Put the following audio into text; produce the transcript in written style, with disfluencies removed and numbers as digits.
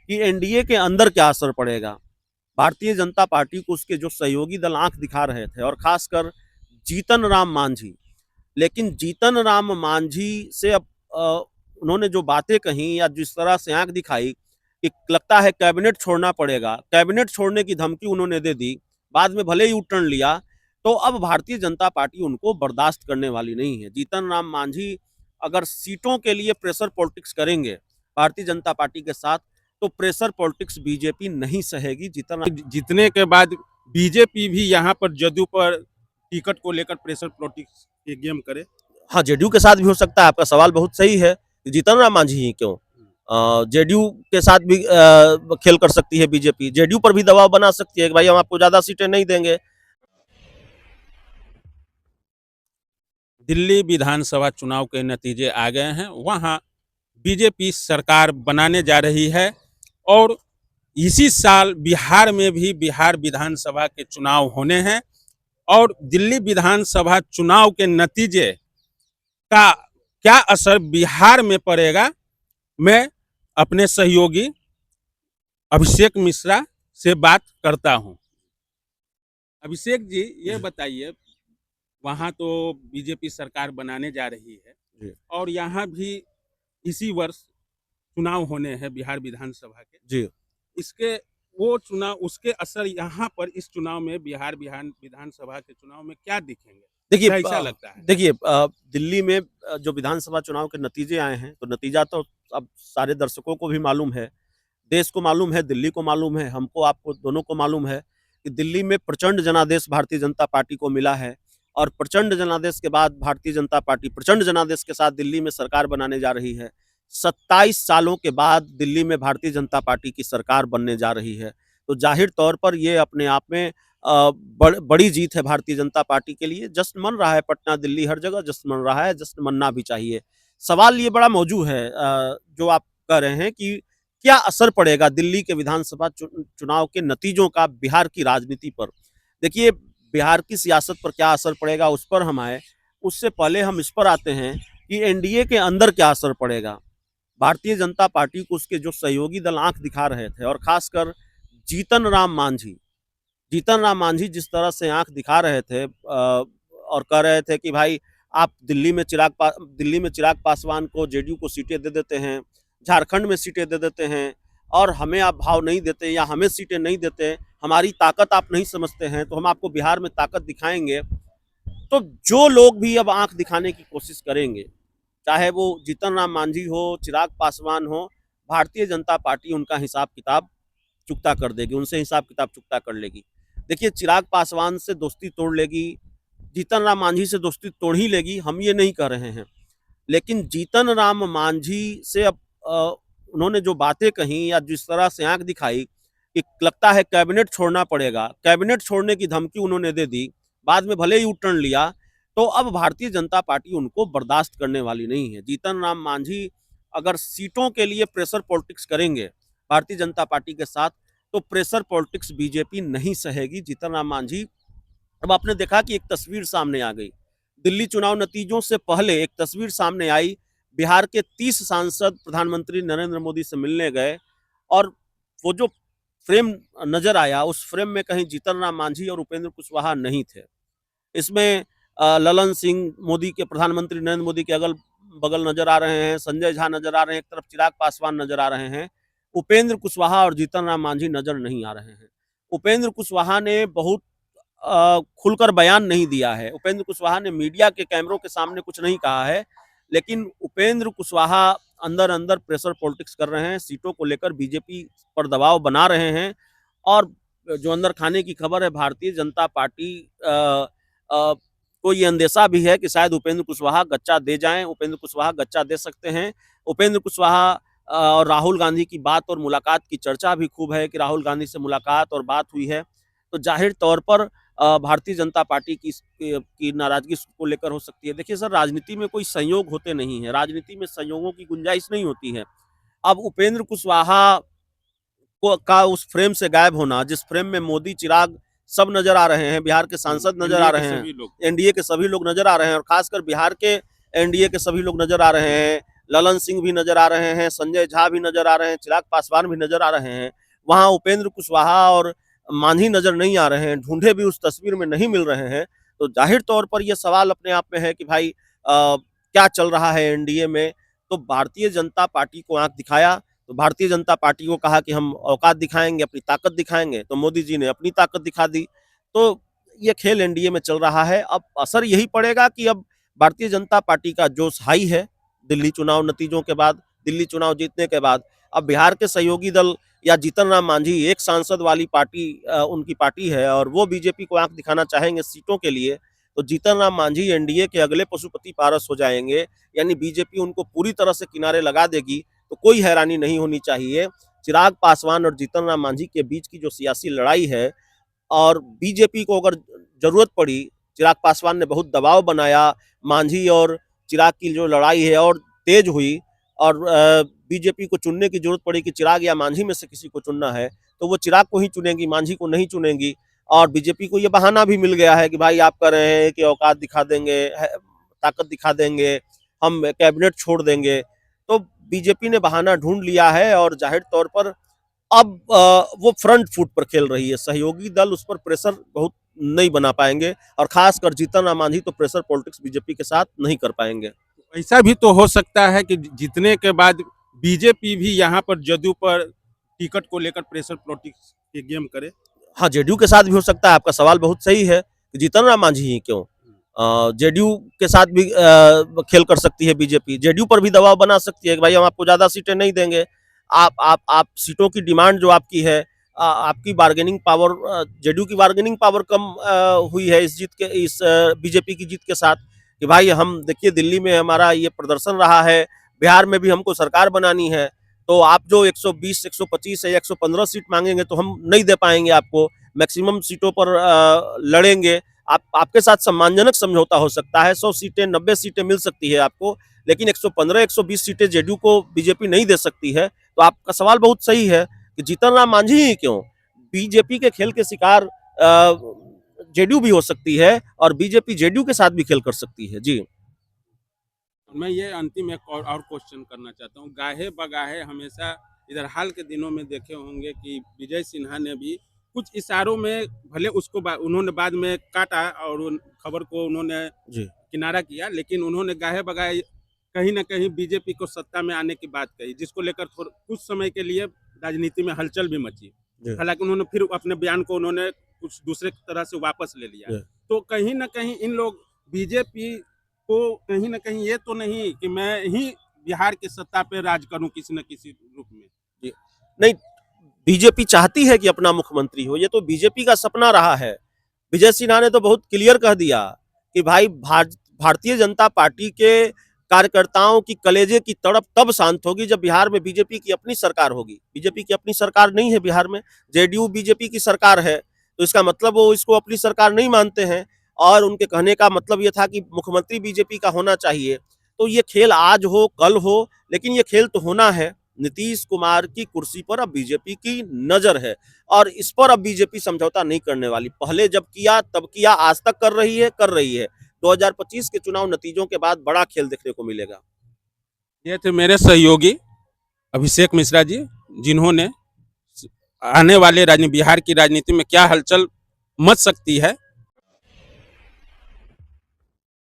कि एनडीए के अंदर क्या असर पड़ेगा। भारतीय जनता पार्टी को उसके जो सहयोगी दल आंख दिखा रहे थे, और खासकर जीतन राम मांझी। लेकिन जीतन राम मांझी से अब उन्होंने जो बातें कही या जिस तरह से आंख दिखाई कि लगता है कैबिनेट छोड़ना पड़ेगा, कैबिनेट छोड़ने की धमकी उन्होंने दे दी, बाद में भले ही यू टर्न लिया, तो अब भारतीय जनता पार्टी उनको बर्दाश्त करने वाली नहीं है। जीतन राम मांझी अगर सीटों के लिए प्रेशर पॉलिटिक्स करेंगे भारतीय जनता पार्टी के साथ, तो प्रेशर पॉलिटिक्स बीजेपी नहीं सहेगी। जीतने के बाद बीजेपी भी यहाँ पर जदयू पर टिकट को लेकर प्रेशर पॉलिटिक्स के गेम करे। हाँ, जेडीयू के साथ भी हो सकता है। आपका सवाल बहुत सही है। जीतन राम मांझी ही क्यों, जेडीयू के साथ भी खेल कर सकती है बीजेपी। जेडीयू पर भी दबाव बना सकती है कि भाई हम आपको ज्यादा सीटें नहीं देंगे। दिल्ली विधानसभा चुनाव के नतीजे आ गए हैं, वहाँ बीजेपी सरकार बनाने जा रही है और इसी साल बिहार में भी बिहार विधानसभा के चुनाव होने हैं और दिल्ली विधानसभा चुनाव के नतीजे का क्या असर बिहार में पड़ेगा, मैं अपने सहयोगी अभिषेक मिश्रा से बात करता हूं। अभिषेक जी, ये बताइए, वहाँ तो बीजेपी सरकार बनाने जा रही है और यहाँ भी इसी वर्ष चुनाव होने हैं बिहार विधानसभा के जी, इसके वो चुनाव, उसके असर यहाँ पर इस चुनाव में बिहार विधानसभा के चुनाव में क्या दिखेंगे, देखिए कैसा लगता है? देखिए दिल्ली में जो विधानसभा चुनाव के नतीजे आए हैं, तो नतीजा तो अब सारे दर्शकों को भी मालूम है, देश को मालूम है, दिल्ली को मालूम है, हमको आपको दोनों को मालूम है कि दिल्ली में प्रचंड जनादेश भारतीय जनता पार्टी को मिला है। और प्रचंड जनादेश के बाद भारतीय जनता पार्टी प्रचंड जनादेश के साथ दिल्ली में सरकार बनाने जा रही है। 27 सालों के बाद दिल्ली में भारतीय जनता पार्टी की सरकार बनने जा रही है। तो जाहिर तौर पर ये अपने आप में बड़ी जीत है भारतीय जनता पार्टी के लिए। जश्न मन रहा है, पटना दिल्ली हर जगह जश्न मन रहा है, जश्न मनना भी चाहिए। सवाल ये बड़ा मौजूद है जो आप कह रहे हैं कि क्या असर पड़ेगा दिल्ली के विधानसभा चुनाव के नतीजों का बिहार की राजनीति पर। देखिए, बिहार की सियासत पर क्या असर पड़ेगा उस पर हम आए, उससे पहले हम इस पर आते हैं कि एनडीए के अंदर क्या असर पड़ेगा। भारतीय जनता पार्टी को उसके जो सहयोगी दल आंख दिखा रहे थे, और खासकर जीतन राम मांझी जीतन राम मांझी जिस तरह से आंख दिखा रहे थे और कह रहे थे कि भाई आप दिल्ली में चिराग पासवान को, जेडीयू को सीटें दे देते हैं, झारखंड में सीटें दे देते हैं, और हमें आप भाव नहीं देते या हमें सीटें नहीं देते, हमारी ताकत आप नहीं समझते हैं, तो हम आपको बिहार में ताकत दिखाएंगे। तो जो लोग भी अब आंख दिखाने की कोशिश करेंगे, चाहे वो जीतन राम मांझी हो, चिराग पासवान हो, भारतीय जनता पार्टी उनका हिसाब किताब चुकता कर देगी, उनसे हिसाब किताब चुकता कर लेगी। देखिए, चिराग पासवान से दोस्ती तोड़ लेगी, जीतन राम मांझी से दोस्ती तोड़ ही लेगी, हम ये नहीं कर रहे हैं। लेकिन जीतन राम मांझी से अब उन्होंने जो बातें कही या जिस तरह से आंख दिखाई कि लगता है कैबिनेट छोड़ना पड़ेगा, कैबिनेट छोड़ने की धमकी उन्होंने दे दी, बाद में भले ही यू टर्न लिया, तो अब भारतीय जनता पार्टी उनको बर्दाश्त करने वाली नहीं है। जीतन राम मांझी अगर सीटों के लिए प्रेशर पॉलिटिक्स करेंगे भारतीय जनता पार्टी के साथ, तो प्रेशर पॉलिटिक्स बीजेपी नहीं सहेगी। जीतन राम मांझी, अब आपने देखा कि एक तस्वीर सामने आ गई, दिल्ली चुनाव नतीजों से पहले एक तस्वीर सामने आई, बिहार के 30 सांसद प्रधानमंत्री नरेंद्र मोदी से मिलने गए, और वो जो फ्रेम नजर आया, उस फ्रेम में कहीं जीतन राम मांझी और उपेंद्र कुशवाहा नहीं थे। इसमें ललन सिंह, मोदी के प्रधानमंत्री नरेंद्र मोदी के अगल बगल नजर आ रहे हैं, संजय झा नजर आ रहे हैं, एक तरफ चिराग पासवान नजर आ रहे हैं, उपेंद्र कुशवाहा और जीतन राम मांझी नजर नहीं आ रहे हैं। उपेंद्र कुशवाहा ने बहुत खुलकर बयान नहीं दिया है, उपेंद्र कुशवाहा ने मीडिया के कैमरों के सामने कुछ नहीं कहा है, लेकिन उपेंद्र कुशवाहा अंदर अंदर प्रेशर पॉलिटिक्स कर रहे हैं, सीटों को लेकर बीजेपी पर दबाव बना रहे हैं। और जो अंदर खाने की खबर है, भारतीय जनता पार्टी को ये अंदेशा भी है कि शायद उपेंद्र कुशवाहा गच्चा दे जाएं, उपेंद्र कुशवाहा गच्चा दे सकते हैं। उपेंद्र कुशवाहा और राहुल गांधी की बात और मुलाकात की चर्चा भी खूब है कि राहुल गांधी से मुलाकात और बात हुई है, तो जाहिर तौर पर भारतीय जनता पार्टी की नाराजगी को लेकर हो सकती है। देखिए सर, राजनीति में कोई संयोग होते नहीं है, राजनीति में संयोगों की गुंजाइश नहीं होती है। अब उपेंद्र कुशवाहा को का उस फ्रेम से गायब होना, जिस फ्रेम में मोदी, चिराग सब नजर आ रहे हैं, बिहार के सांसद नजर आ रहे हैं, एनडीए के सभी लोग नजर आ रहे हैं, और खासकर बिहार के एनडीए के सभी लोग नजर आ रहे हैं, ललन सिंह भी नजर आ रहे हैं, संजय झा भी नजर आ रहे हैं, चिराग पासवान भी नजर आ रहे हैं। वहां उपेंद्र कुशवाहा और मांझी नजर नहीं आ रहे हैं, ढूंढे भी उस तस्वीर में नहीं मिल रहे हैं। तो जाहिर तौर पर यह सवाल अपने आप में है कि भाई क्या चल रहा है एनडीए में। तो भारतीय जनता पार्टी को आंख दिखाया, तो भारतीय जनता पार्टी को कहा कि हम औकात दिखाएंगे, अपनी ताकत दिखाएंगे, तो मोदी जी ने अपनी ताकत दिखा दी। तो ये खेल एनडीए में चल रहा है। अब असर यही पड़ेगा कि अब भारतीय जनता पार्टी का जोश हाई है दिल्ली चुनाव नतीजों के बाद, दिल्ली चुनाव जीतने के बाद। अब बिहार के सहयोगी दल या जीतन राम मांझी एक सांसद वाली पार्टी उनकी पार्टी है और वो बीजेपी को आंख दिखाना चाहेंगे सीटों के लिए। तो जीतन राम मांझी एनडीए के अगले पशुपति पारस हो जाएंगे, यानी बीजेपी उनको पूरी तरह से किनारे लगा देगी। तो कोई हैरानी नहीं होनी चाहिए। चिराग पासवान और जीतन राम मांझी के बीच की जो सियासी लड़ाई है, और बीजेपी को अगर जरूरत पड़ी, चिराग पासवान ने बहुत दबाव बनाया, मांझी और चिराग की जो लड़ाई है और तेज हुई, और बीजेपी को चुनने की जरूरत पड़ी कि चिराग या मांझी में से किसी को चुनना है, तो वो चिराग को ही चुनेंगी, मांझी को नहीं चुनेंगी। और बीजेपी को ये बहाना भी मिल गया है कि भाई आप कह रहे हैं कि औकात दिखा देंगे, ताकत दिखा देंगे, हम कैबिनेट छोड़ देंगे। तो बीजेपी ने बहाना ढूंढ लिया है और जाहिर तौर पर अब वो फ्रंट फुट पर खेल रही है। सहयोगी दल उस पर प्रेशर बहुत नहीं बना पाएंगे, और खासकर जीतन राम मांझी तो प्रेशर पॉलिटिक्स बीजेपी के साथ नहीं कर पाएंगे। ऐसा भी तो हो सकता है कि जीतने के बाद बीजेपी भी यहाँ पर जदयू पर टिकट को लेकर प्रेशर पॉलिटिक्स की गेम करे। हाँ, जेडीयू के साथ भी हो सकता है। आपका सवाल बहुत सही है कि जीतन राम मांझी ही क्यों, जेडीयू के साथ भी खेल कर सकती है बीजेपी। जेडीयू पर भी दबाव बना सकती है कि भाई हम आपको ज्यादा सीटें नहीं देंगे, आप सीटों की डिमांड जो आपकी है, आपकी बार्गेनिंग पावर, जेडीयू की बार्गेनिंग पावर कम हुई है इस बीजेपी की जीत के साथ, कि भाई हम देखिए दिल्ली में हमारा ये प्रदर्शन रहा है, बिहार में भी हमको सरकार बनानी है, तो आप जो 120, 125 या 115 सीट मांगेंगे तो हम नहीं दे पाएंगे आपको, मैक्सिमम सीटों पर लड़ेंगे। आपके साथ सम्मानजनक समझौता हो सकता है, 100 सीटें 90 सीटें मिल सकती है आपको, लेकिन 115 120 सीटें जेडीयू को बीजेपी नहीं दे सकती है। तो आपका सवाल बहुत सही है कि जीतन राम मांझी ही क्यों, बीजेपी के खेल के शिकार जेडीयू भी हो सकती है, और बीजेपी जेडीयू के साथ भी खेल कर सकती है। जी, मैं ये अंतिम एक और क्वेश्चन करना चाहता हूँ। गाहे बगाहे हमेशा इधर हाल के दिनों में देखे होंगे कि विजय सिन्हा ने भी कुछ इशारों में, भले उसको उन्होंने बाद में काटा और उन खबर को उन्होंने जी, किनारा किया, लेकिन उन्होंने गाहे बगाहे कहीं ना कहीं बीजेपी को सत्ता में आने की बात कही, जिसको लेकर कुछ समय के लिए राजनीति में हलचल भी मची। जी, हालांकि उन्होंने फिर अपने बयान को उन्होंने कुछ दूसरे तरह से वापस ले लिया। जी। तो कहीं ना कहीं इन लोग बीजेपी को कहीं ना कहीं ये तो नहीं कि मैं ही बिहार की सत्ता पे राज करूं किसी न किसी रूप में। जी, नहीं, बीजेपी चाहती है कि अपना मुख्यमंत्री हो, ये तो बीजेपी का सपना रहा है। विजय सिन्हा ने तो बहुत क्लियर कह दिया कि भाई भारतीय जनता पार्टी के कार्यकर्ताओं की कलेजे की तड़प तब शांत होगी जब बिहार में बीजेपी की अपनी सरकार होगी। बीजेपी की अपनी सरकार नहीं है बिहार में, जेडीयू बीजेपी की सरकार है, तो इसका मतलब वो इसको अपनी सरकार नहीं मानते हैं, और उनके कहने का मतलब ये था कि मुख्यमंत्री बीजेपी का होना चाहिए। तो ये खेल आज हो कल हो, लेकिन ये खेल तो होना है। नीतीश कुमार की कुर्सी पर अब बीजेपी की नजर है, और इस पर अब बीजेपी समझौता नहीं करने वाली। पहले जब किया तब किया, आज तक कर रही है। 2025 के चुनाव नतीजों के बाद बड़ा खेल देखने को मिलेगा। ये थे मेरे सहयोगी अभिषेक मिश्रा जी, जिन्होंने आने वाले बिहार की राजनीति में क्या हलचल मच सकती है